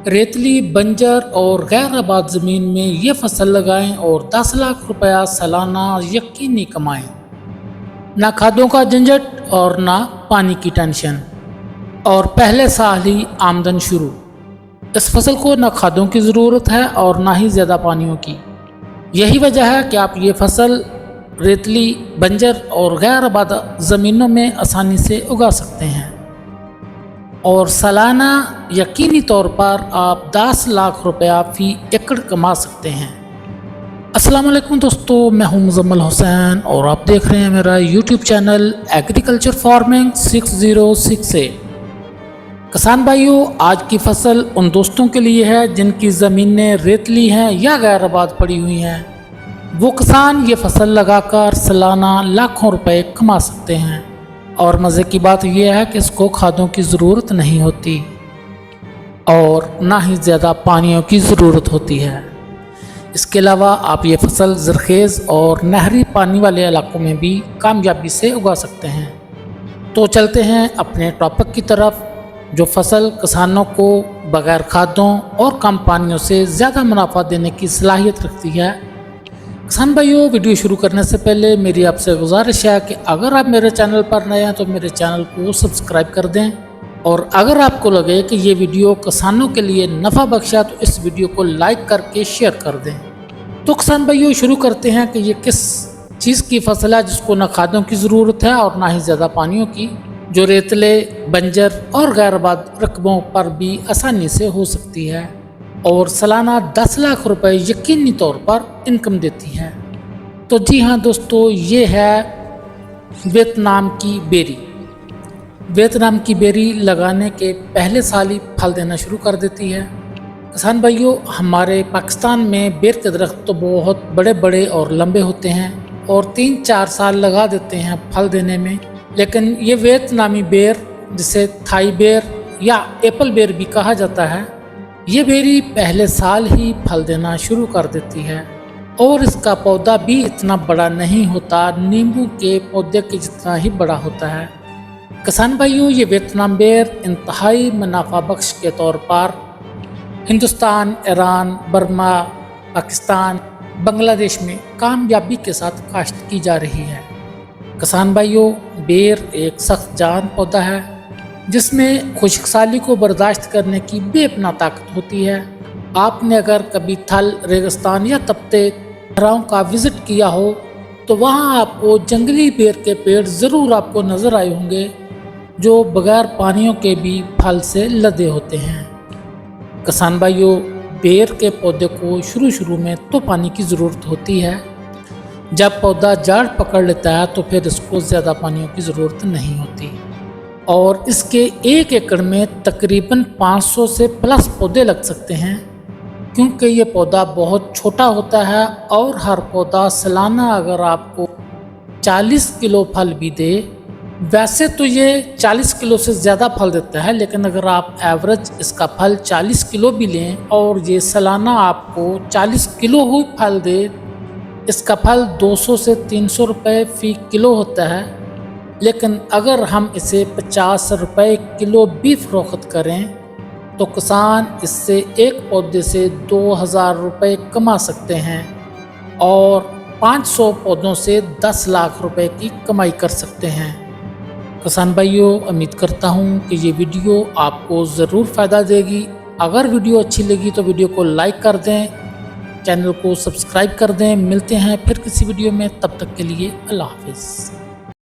रेतली, बंजर और गैर आबाद ज़मीन में ये फसल लगाएं और 10 लाख रुपया सालाना यकीनी कमाएं। ना खादों का झंझट और ना पानी की टेंशन, और पहले साल ही आमदन शुरू। इस फसल को ना खादों की ज़रूरत है और ना ही ज़्यादा पानियों की। यही वजह है कि आप ये फसल रेतली, बंजर और गैर आबाद ज़मीनों में आसानी से उगा सकते हैं और सालाना यकीनी तौर पर आप 10 लाख रुपया फ़ी एकड़ कमा सकते हैं। अस्सलाम वालेकुम दोस्तों, मैं हूं मुज़म्मिल हुसैन और आप देख रहे हैं मेरा YouTube चैनल एग्रीकल्चर फार्मिंग 6068। किसान भाइयों, आज की फसल उन दोस्तों के लिए है जिनकी ज़मीनें रेतली हैं या गैर आबाद पड़ी हुई हैं। वो किसान ये फसल लगाकर सालाना लाखों रुपए कमा सकते हैं और मज़े की बात यह है कि इसको खादों की ज़रूरत नहीं होती और ना ही ज़्यादा पानियों की ज़रूरत होती है। इसके अलावा आप ये फसल ज़रखेज़ और नहरी पानी वाले इलाकों में भी कामयाबी से उगा सकते हैं। तो चलते हैं अपने टॉपिक की तरफ, जो फसल किसानों को बग़ैर खादों और कम पानियों से ज़्यादा मुनाफा देने की सलाहियत रखती है। किसान भाइयों, वीडियो शुरू करने से पहले मेरी आपसे गुजारिश है कि अगर आप मेरे चैनल पर नए हैं तो मेरे चैनल को सब्सक्राइब कर दें, और अगर आपको लगे कि ये वीडियो किसानों के लिए नफ़ा बख्शा तो इस वीडियो को लाइक करके शेयर कर दें। तो किसान भाइयों, शुरू करते हैं कि ये किस चीज़ की फसल है जिसको ना खादों की ज़रूरत है और ना ही ज़्यादा पानियों की, जो रेतले, बंजर और गैर आबाद रकबों पर भी आसानी से हो सकती है और सालाना 10 लाख रुपए यकीनी तौर पर इनकम देती है। तो जी हाँ दोस्तों, ये है वियतनाम की बेरी। वियतनाम की बेरी लगाने के पहले साल ही फल देना शुरू कर देती है। किसान भाइयों, हमारे पाकिस्तान में बेर के दरख्त तो बहुत बड़े बड़े और लंबे होते हैं और 3-4 साल लगा देते हैं फल देने में, लेकिन ये वियतनामी बेर, जिसे थाई बेर या एप्पल बेर भी कहा जाता है, ये बेरी पहले साल ही फल देना शुरू कर देती है और इसका पौधा भी इतना बड़ा नहीं होता, नींबू के पौधे के जितना ही बड़ा होता है। किसान भाइयों, ये वियतनाम बेर इंतहाई मुनाफा बख्श के तौर पर हिंदुस्तान, ईरान, बर्मा, पाकिस्तान, बांग्लादेश में कामयाबी के साथ काश्त की जा रही है। किसान भाइयों, बेर एक सख्त जान पौधा है जिसमें खुश्कसाली को बर्दाश्त करने की बेपनाह ताकत होती है। आपने अगर कभी थल, रेगिस्तान या तपते सहराओं का विज़िट किया हो तो वहाँ आपको जंगली बेर के पेड़ ज़रूर आपको नज़र आए होंगे, जो बग़ैर पानियों के भी फल से लदे होते हैं। किसान भाइयों, बेर के पौधे को शुरू में तो पानी की ज़रूरत होती है। जब पौधा जड़ पकड़ लेता है तो फिर इसको ज़्यादा पानियों की ज़रूरत नहीं होती और इसके 1 एकड़ में तकरीबन 500 से प्लस पौधे लग सकते हैं, क्योंकि ये पौधा बहुत छोटा होता है और हर पौधा सालाना अगर आपको 40 किलो फल भी दे, वैसे तो ये 40 किलो से ज़्यादा फल देता है, लेकिन अगर आप एवरेज इसका फल 40 किलो भी लें और ये सालाना आपको 40 किलो ही फल दे, इसका फल 200 से 300 रुपये फ़ी किलो होता है। लेकिन अगर हम इसे 50 रुपये किलो भी फ़रोख्त करें तो किसान इससे एक पौधे से 2000 रुपये कमा सकते हैं और 500 पौधों से 10 लाख रुपए की कमाई कर सकते हैं। किसान भाइयों, उम्मीद करता हूँ कि ये वीडियो आपको ज़रूर फ़ायदा देगी। अगर वीडियो अच्छी लगी तो वीडियो को लाइक कर दें, चैनल को सब्सक्राइब कर दें। मिलते हैं फिर किसी वीडियो में, तब तक के लिए अल्लाह हाफ़िज़।